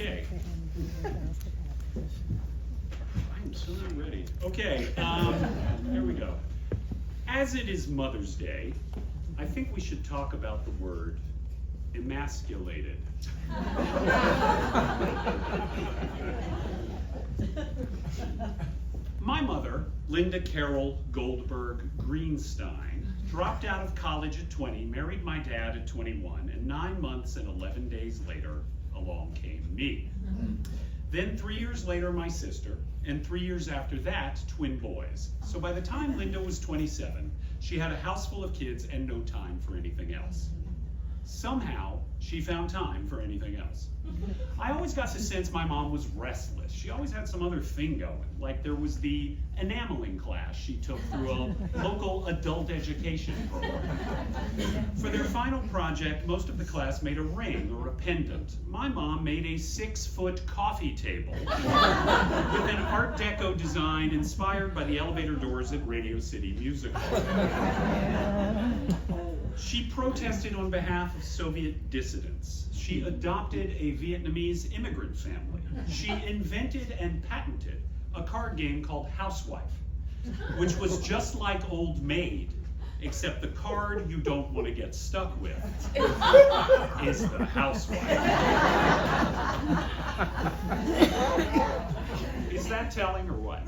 Okay. I'm so ready. Okay, here we go. As it is Mother's Day, I think we should talk about the word emasculated. My mother, Linda Carol Goldberg Greenstein, dropped out of college at 20, married my dad at 21, and 9 months and 11 days later, along came me. Then 3 years later, my sister, and 3 years after that, twin boys. So by the time Linda was 27, she had a house full of kids and no time for anything else. Somehow, she found time for anything else. I always got the sense my mom was restless. She always had some other thing going, like there was the enameling class she took through a local adult education program. For their final project, most of the class made a ring or a pendant. My mom made a 6-foot coffee table with an Art Deco design inspired by the elevator doors at Radio City Music Hall. She protested on behalf of Soviet dissidents. She adopted a Vietnamese immigrant family. She invented and patented a card game called Housewife, which was just like Old Maid, except the card you don't want to get stuck with is the housewife. Is that telling or what?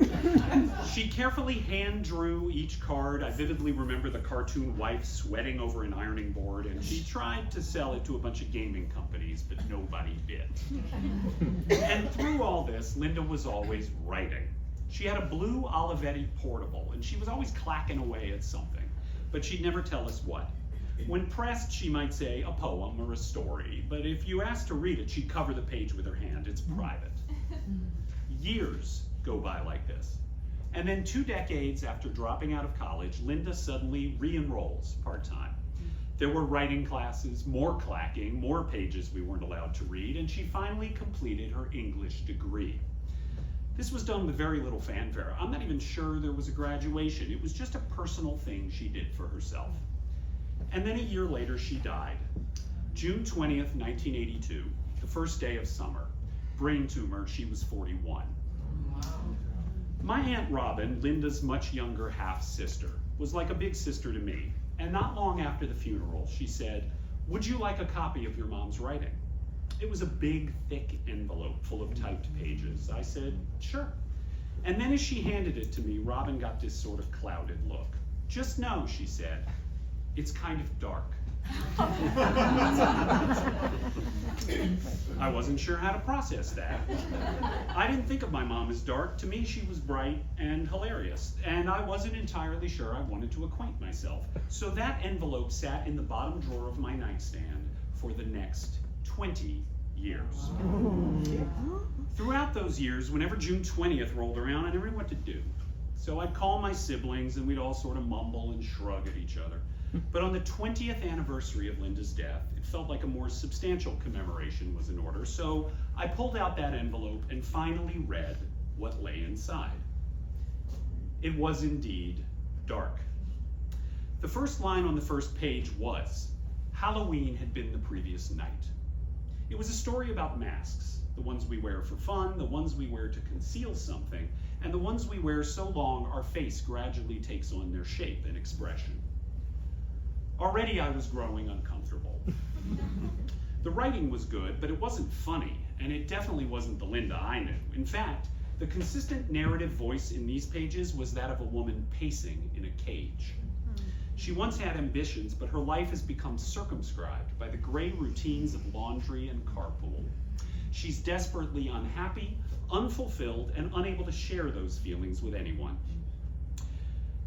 She carefully hand drew each card. I vividly remember the cartoon wife sweating over an ironing board, and she tried to sell it to a bunch of gaming companies, but nobody bid. And through all this, Linda was always writing. She had a blue Olivetti portable, and she was always clacking away at something, but she'd never tell us what. When pressed, she might say a poem or a story, but if you asked to read it, she'd cover the page with her hand. It's private. Years go by like this. And then 2 decades after dropping out of college, Linda suddenly re-enrolls part-time. There were writing classes, more clacking, more pages we weren't allowed to read, and she finally completed her English degree. This was done with very little fanfare. I'm not even sure there was a graduation. It was just a personal thing she did for herself. And then a year later, she died. June 20th, 1982, the first day of summer. Brain tumor, she was 41. Wow. My Aunt Robin, Linda's much younger half-sister, was like a big sister to me. And not long after the funeral, she said, "Would you like a copy of your mom's writing?" It was a big, thick envelope full of typed pages. I said, "Sure." And then as she handed it to me, Robin got this sort of clouded look. "Just know," she said, "it's kind of dark." I wasn't sure how to process that. I didn't think of my mom as dark. To me, she was bright and hilarious, and I wasn't entirely sure I wanted to acquaint myself. So that envelope sat in the bottom drawer of my nightstand for the next 20 years. Throughout those years, whenever June 20th rolled around, I never knew what to do. So I'd call my siblings, and we'd all sort of mumble and shrug at each other. But on the 20th anniversary of Linda's death, it felt like a more substantial commemoration was in order, so I pulled out that envelope and finally read what lay inside. It was indeed dark. The first line on the first page was, "Halloween had been the previous night." It was a story about masks, the ones we wear for fun, the ones we wear to conceal something, and the ones we wear so long our face gradually takes on their shape and expression. Already I was growing uncomfortable. The writing was good, but it wasn't funny, and it definitely wasn't the Linda I knew. In fact, the consistent narrative voice in these pages was that of a woman pacing in a cage. She once had ambitions, but her life has become circumscribed by the gray routines of laundry and carpool. She's desperately unhappy, unfulfilled, and unable to share those feelings with anyone.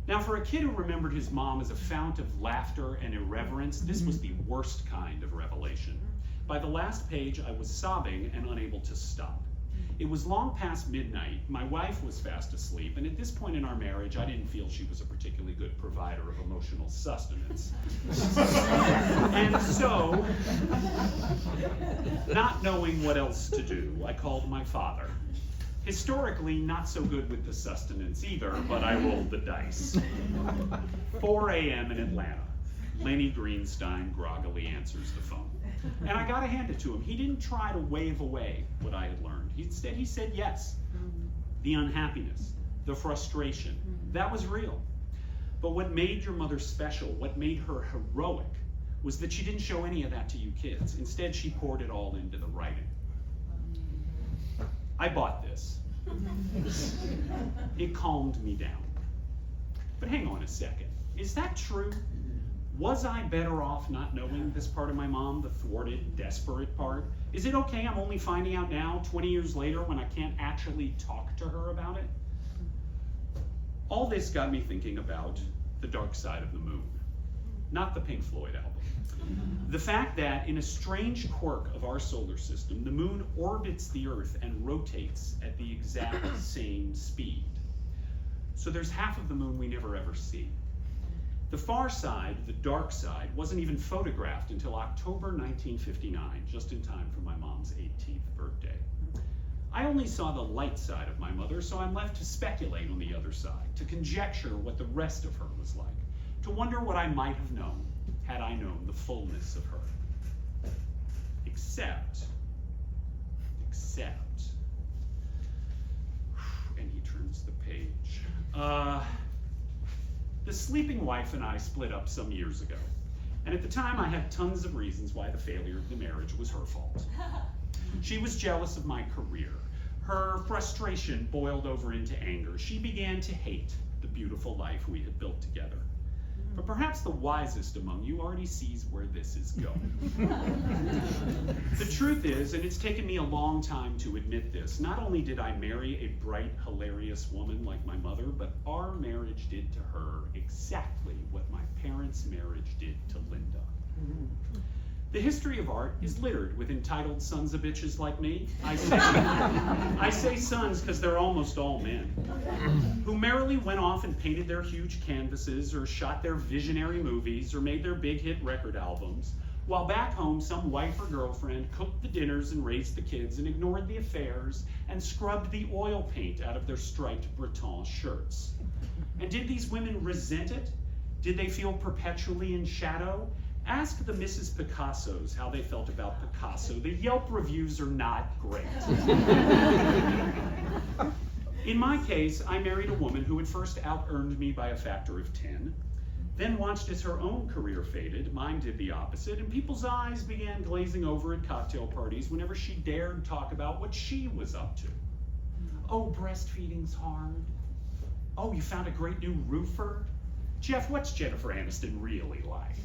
Now, for a kid who remembered his mom as a fount of laughter and irreverence, this was the worst kind of revelation. By the last page, I was sobbing and unable to stop. It was long past midnight, my wife was fast asleep, and at this point in our marriage, I didn't feel she was a particularly good provider of emotional sustenance. And so, not knowing what else to do, I called my father. Historically, not so good with the sustenance either, but I rolled the dice. 4 a.m. in Atlanta. Lenny Greenstein groggily answers the phone. And I gotta hand it to him. He didn't try to wave away what I had learned. Instead, he said yes. The unhappiness, the frustration, that was real. But what made your mother special, what made her heroic, was that she didn't show any of that to you kids. Instead, she poured it all into the writing. I bought this. It calmed me down. But hang on a second. Is that true? Was I better off not knowing this part of my mom, the thwarted, desperate part? Is it okay I'm only finding out now, 20 years later, when I can't actually talk to her about it? All this got me thinking about The Dark Side of the Moon, not the Pink Floyd album. The fact that, in a strange quirk of our solar system, the moon orbits the Earth and rotates at the exact same speed. So there's half of the moon we never ever see. The far side, the dark side, wasn't even photographed until October 1959, just in time for my mom's 18th birthday. I only saw the light side of my mother, so I'm left to speculate on the other side, to conjecture what the rest of her was like, to wonder what I might have known had I known the fullness of her. Except, and he turns the page. The sleeping wife and I split up some years ago, and at the time I had tons of reasons why the failure of the marriage was her fault. She was jealous of my career. Her frustration boiled over into anger. She began to hate the beautiful life we had built together. But perhaps the wisest among you already sees where this is going. The truth is, and it's taken me a long time to admit this, not only did I marry a bright, hilarious woman like my mother, but our marriage did to her exactly what my parents' marriage did to Linda. The history of art is littered with entitled sons of bitches like me. I say sons because they're almost all men, who merrily went off and painted their huge canvases, or shot their visionary movies, or made their big hit record albums, while back home some wife or girlfriend cooked the dinners and raised the kids and ignored the affairs and scrubbed the oil paint out of their striped Breton shirts. And did these women resent it? Did they feel perpetually in shadow? Ask the Mrs. Picassos how they felt about Picasso. The Yelp reviews are not great. In my case, I married a woman who had first out-earned me by a factor of 10, then watched as her own career faded, mine did the opposite, and people's eyes began glazing over at cocktail parties whenever she dared talk about what she was up to. Oh, breastfeeding's hard. Oh, you found a great new roofer? Jeff, what's Jennifer Aniston really like?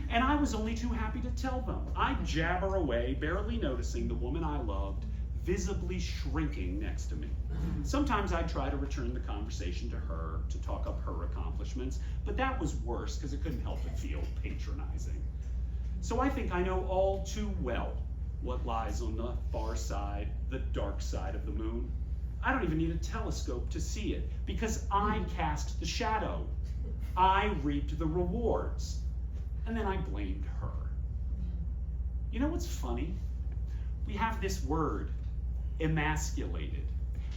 And I was only too happy to tell them. I'd jabber away, barely noticing the woman I loved visibly shrinking next to me. Sometimes I'd try to return the conversation to her, to talk up her accomplishments, but that was worse because it couldn't help but feel patronizing. So I think I know all too well what lies on the far side, the dark side of the moon. I don't even need a telescope to see it, because I cast the shadow. I reaped the rewards, and then I blamed her. You know what's funny? We have this word, emasculated,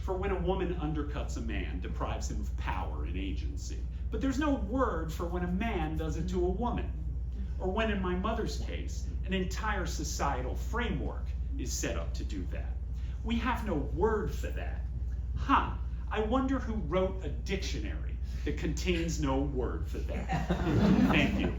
for when a woman undercuts a man, deprives him of power and agency. But there's no word for when a man does it to a woman, or when, in my mother's case, an entire societal framework is set up to do that. We have no word for that. I wonder who wrote a dictionary that contains no word for that. Thank you.